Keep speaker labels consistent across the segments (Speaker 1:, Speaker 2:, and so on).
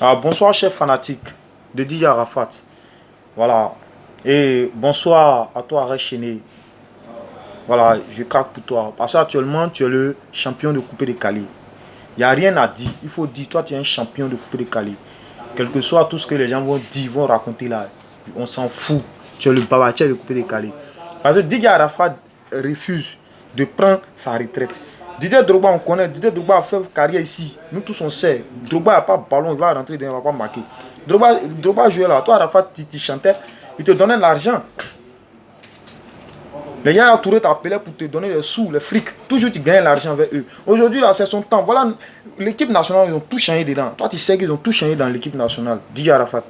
Speaker 1: Bonsoir, chef fanatique de DJ Arafat. Voilà. Et bonsoir à toi, Arès Chéné. Voilà, je craque pour toi. Parce qu'actuellement, tu es le champion de coupé de Calais. Il n'y a rien à dire. Il faut dire, toi, tu es un champion de coupé de Calais. Quel que soit tout ce que les gens vont dire, vont raconter là, on s'en fout. Tu es le babatier de coupé de Calais. Parce que DJ Arafat refuse de prendre sa retraite. Didier Drogba, on connaît. Didier Drogba a fait carrière ici. Nous tous, on sait. Drogba n'a pas de ballon, il va rentrer dedans, il ne va pas marquer. Drogba jouait là. Toi, Arafat, tu chantais. Il te donnait de l'argent. Les gens autour t'appelaient pour te donner les sous, les frics. Toujours, tu gagnes l'argent avec eux. Aujourd'hui, là, c'est son temps. Voilà, l'équipe nationale, ils ont tout changé dedans. Toi, tu sais qu'ils ont tout changé dans l'équipe nationale. Didier Arafat.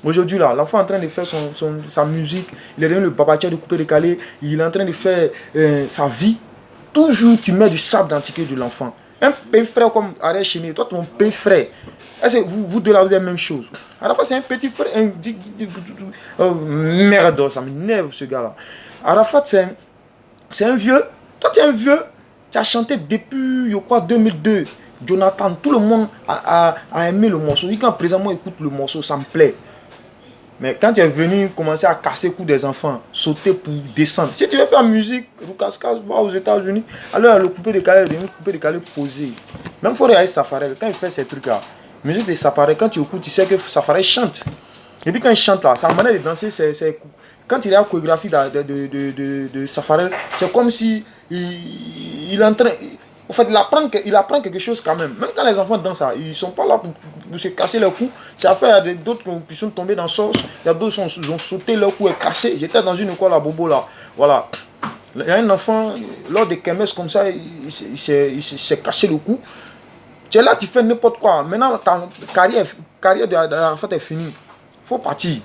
Speaker 1: Aujourd'hui, là, l'enfant est en train de faire sa musique. Il est devenu le babatier de coupé de Calais. Il est en train de faire sa vie. Toujours, tu mets du sable dans le ticket de l'enfant. Un pays frère comme Arès Chéné, toi, ton pays frère. Est-ce que vous deux là, vous avez la même chose? Arafat, c'est un petit frère. Merde, ça m'énerve ce gars-là. Arafat, c'est un vieux. Toi, tu es un vieux. Tu as chanté depuis, je crois, 2002. Jonathan, tout le monde a aimé le morceau. Et quand présentement écoute le morceau, ça me plaît. Mais quand tu es venu commencer à casser le cou des enfants, sauter pour descendre. Si tu veux faire musique, Roukas-Kas, va aux États-Unis, alors le coupé de Calais devient coupé de Calais posé. Même Forêt Safarel, quand il fait ces trucs-là, musique de Safarel, quand tu écoutes, tu sais que Safarel chante. Et puis quand il chante là, sa manière de danser, quand il est à la chorégraphie de Safarel, c'est comme si il est en train. En fait, il apprend quelque chose quand même. Même quand les enfants dansent, ils ne sont pas là pour se casser leur cou. C'est affaire, il y a d'autres qui sont tombés dans la sauce. Il y a d'autres qui ont sauté leur cou et cassé. J'étais dans une école à Bobo là. Voilà. Il y a un enfant, lors des kermesses comme ça, il s'est cassé le cou. Tu es là, tu fais n'importe quoi. Maintenant, ta carrière de fait est finie. Il faut partir.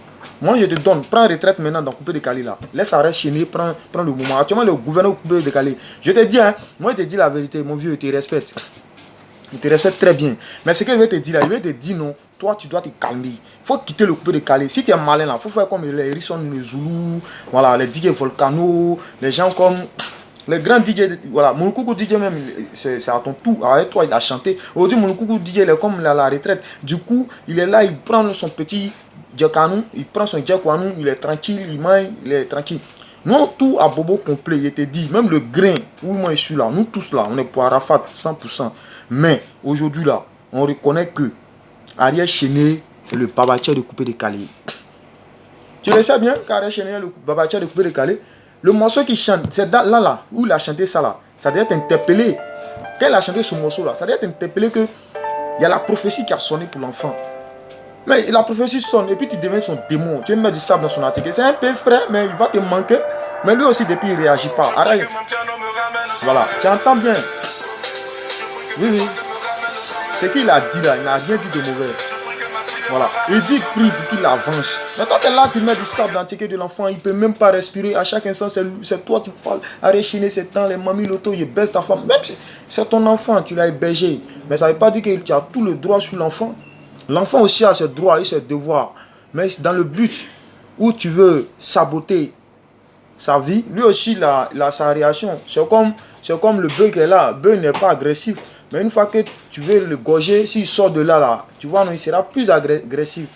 Speaker 1: Moi, je te donne, prends retraite maintenant dans Coupé de Calais là. Laisse Arès Chéné, prends le moment. Actuellement, le gouverneur Coupé de Calais. Je te dis, hein, moi, je te dis la vérité, mon vieux, il te respecte. Il te respecte très bien. Mais ce qu'il veut te dire là, il veut te dire non, toi, tu dois te calmer. Il faut quitter le Coupé de Calais. Si tu es malin là, il faut faire comme les Hérisson, les Zoulou, voilà, les DJ Volcano, les gens comme. Les grands DJ, voilà, Mounoukou DJ même, c'est à ton tour. Avec toi, il a chanté. Aujourd'hui, Mounoukou DJ, il est comme la retraite. Du coup, il est là, il prend son petit Djakanou, il prend son Djakouanou, il est tranquille, il mange, il est tranquille. Nous, tout à Bobo complet, il te dit, même le grain, où moi je suis là, nous tous là, on est pour Arafat 100%. Mais aujourd'hui là, on reconnaît que Ariel Chéné est le babatier de Coupé de Calais. Tu le sais bien qu'Ariel Chéné est le babatier de Coupé de Calais. Le morceau qu'il chante, c'est là, où il a chanté ça là. Ça doit être interpellé. Quand il a chanté ce morceau là, ça doit être interpellé que il y a la prophétie qui a sonné pour l'enfant. Mais la prophétie sonne et puis tu deviens son démon. Tu mets du sable dans son article. C'est un peu frais, mais il va te manquer. Mais lui aussi, depuis, il ne réagit pas. Arrête. Voilà, tu entends bien. Oui. Ce qu'il a dit là, il n'a rien dit de mauvais. Voilà. Il dit prie pour qu'il avance. Mais quand tu es là, tu mets du sable dans le ticket de l'enfant, il ne peut même pas respirer. À chaque instant, c'est toi qui parles. Arrête chiner, c'est temps, les mamies, l'auto, il baisse ta femme. Même si c'est ton enfant, tu l'as hébergé. Mais ça ne veut pas dire que tu as tout le droit sur l'enfant. L'enfant aussi a ses droits et ses devoirs. Mais dans le but où tu veux saboter sa vie, lui aussi, il a sa réaction. C'est comme le bœuf qui est là. Le bœuf n'est pas agressif. Mais une fois que tu veux le gorger, s'il sort de là, tu vois, non, il sera plus agressif.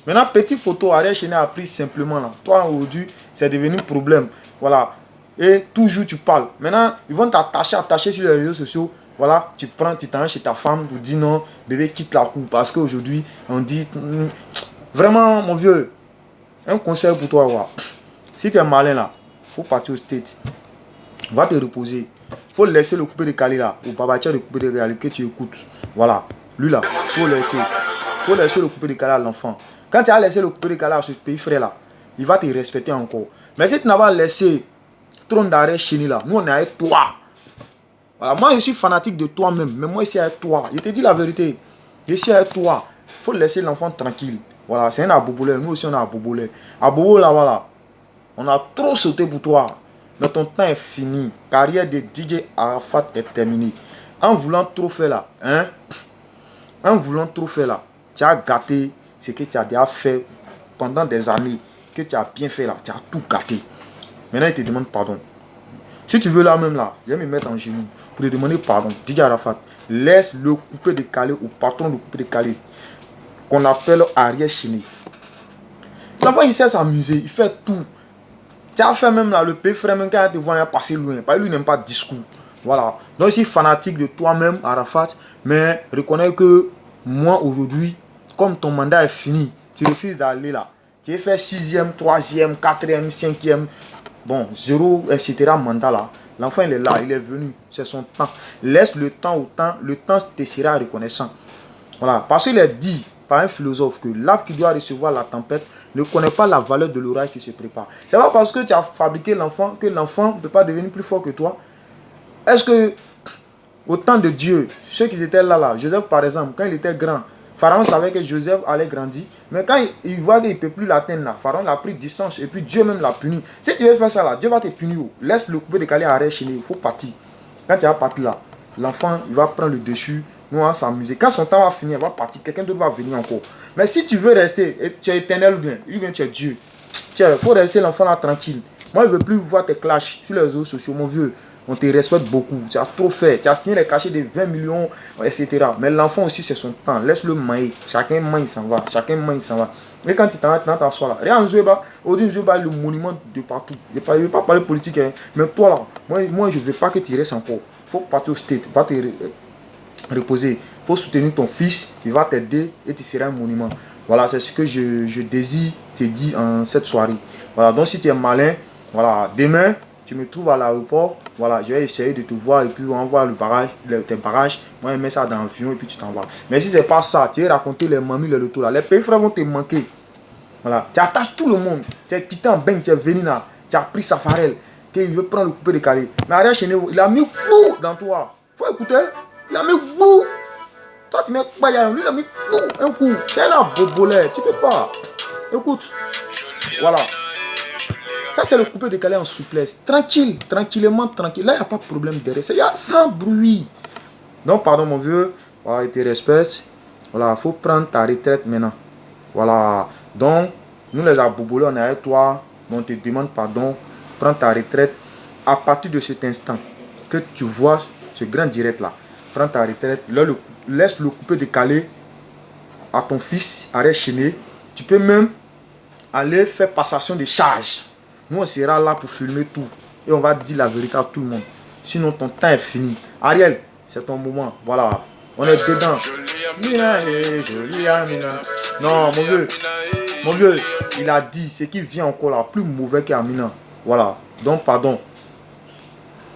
Speaker 1: Maintenant, petite photo, Ariel Chéné a pris simplement là. Toi, aujourd'hui, c'est devenu un problème. Voilà. Et toujours, tu parles. Maintenant, ils vont t'attacher sur les réseaux sociaux. Voilà, tu prends, tu t'en chez ta femme pour dire non, bébé, quitte la cour. Parce qu'aujourd'hui, on dit, vraiment, mon vieux, un conseil pour toi, voilà. Si tu es malin là, il faut partir au States. Va te reposer. Il faut laisser le coupé de Calais là, au babatier de coupé de Calais que tu écoutes. Voilà, lui là, il faut laisser le coupé de Calais à l'enfant. Quand tu as laissé le coupé de Calais à ce pays frère là, il va te respecter encore. Mais si tu n'as pas laissé trône d'arrêt Chéné là, nous on est avec toi. Voilà, moi je suis fanatique de toi-même, mais moi je suis avec toi. Je te dis la vérité, je suis avec toi. Il faut laisser l'enfant tranquille. Voilà, c'est un abobolé, nous aussi on a abobolé. Abobo là, voilà, on a trop sauté pour toi. Mais ton temps est fini. Carrière de DJ Arafat est terminée. En voulant trop faire là, hein? En voulant trop faire là, tu as gâté ce que tu as déjà fait pendant des années. Que tu as bien fait là, tu as tout gâté. Maintenant il te demande pardon. Si tu veux là même là, je vais me mettre en genoux pour te demander pardon. DJ Arafat, laisse le coupé de Calais au patron de coupé de Calais. qu'on appelle arrière chaîné. L'enfant, il sait s'amuser, il fait tout. Tu as fait même là, le pays frère, même quand il te voit, il a passé loin. Parce que lui, n'aime pas de discours. Voilà. Donc, je suis fanatique de toi-même, Arafat. Mais reconnais que moi, aujourd'hui, comme ton mandat est fini, tu refuses d'aller là. Tu as fait 6e, 3e, 4e, 5e, bon, 0, etc. mandat là. L'enfant, il est là, il est venu. C'est son temps. Laisse le temps au temps. Le temps te sera reconnaissant. Voilà. Parce qu'il est dit par un philosophe que l'arbre qui doit recevoir la tempête ne connaît pas la valeur de l'orage qui se prépare. C'est pas parce que tu as fabriqué l'enfant que l'enfant ne peut pas devenir plus fort que toi. Est-ce que, au temps de Dieu, ceux qui étaient là, Joseph par exemple, quand il était grand, Pharaon savait que Joseph allait grandir, mais quand il voit qu'il ne peut plus l'atteindre là, Pharaon l'a pris distance et puis Dieu même l'a puni. Si tu veux faire ça là, Dieu va te punir. Laisse le coupé décalé à arrêt chez lui, il faut partir. Quand tu vas partir là, l'enfant il va prendre le dessus, nous on va s'amuser. Quand son temps va finir, il va partir, quelqu'un d'autre va venir encore. Mais si tu veux rester, et tu es éternel ou bien tu es Dieu, il faut rester l'enfant là tranquille. Moi je ne veux plus voir tes clashs sur les réseaux sociaux, mon vieux. On te respecte beaucoup, tu as trop fait, tu as signé les cachets de 20 millions, etc. Mais l'enfant aussi, c'est son temps, laisse-le mailler. Chacun maille, il s'en va, chacun maille, il s'en va. Et quand tu t'assois là, regarde, aujourd'hui, je le monument de partout. Je ne vais pas parler politique, hein, mais toi là, moi je ne veux pas que tu restes encore. Il faut partir au state, pas te reposer. Il faut soutenir ton fils, il va t'aider et tu seras un monument. Voilà, c'est ce que je désire te dire en cette soirée. Voilà, donc si tu es malin, voilà, demain, tu me trouves à l'aéroport, voilà, je vais essayer de te voir et puis on va voir le barrage, tes barrages. Moi, je mets ça dans l'avion et puis tu t'en vas. Mais si c'est pas ça, tu vas raconter les mamies, les retours là. Les pays frères vont te manquer. Voilà, tu attaches tout le monde. Tu es quitté en bain, tu es venu là. Tu as pris Safarel, qu'il veut prendre le coupé décalé. Mais arrière chez nous, il a mis bouh dans toi. Faut écouter. Il a mis bouh. Toi, tu mets pas, lui, il a mis bouh un coup. C'est là, bobolet. Tu peux pas. Écoute. Voilà. Ça, c'est le coupé décalé en souplesse. Tranquille, tranquillement, tranquille. Là, il n'y a pas de problème derrière. Il y a sans bruit. Donc, pardon, mon vieux. Voilà, il te respecte. Voilà, il faut prendre ta retraite maintenant. Voilà. Donc, nous, les abobolés, on est avec toi. On te demande pardon. Prends ta retraite. À partir de cet instant que tu vois ce grand direct-là, prends ta retraite. Là, laisse le coupé décalé à ton fils, arrête chaîné. Tu peux même aller faire passation de charge. Nous, on sera là pour filmer tout. Et on va dire la vérité à tout le monde. Sinon, ton temps est fini. Ariel, c'est ton moment. Voilà. On est dedans. Non, mon vieux, il a dit ce qui vient encore là, plus mauvais qu'Amina. Voilà. Donc, pardon.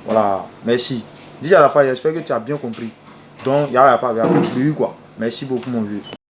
Speaker 1: Voilà. Merci. Dis à la fin, j'espère que tu as bien compris. Donc, il n'y a pas de bruit, quoi. Merci beaucoup, mon vieux.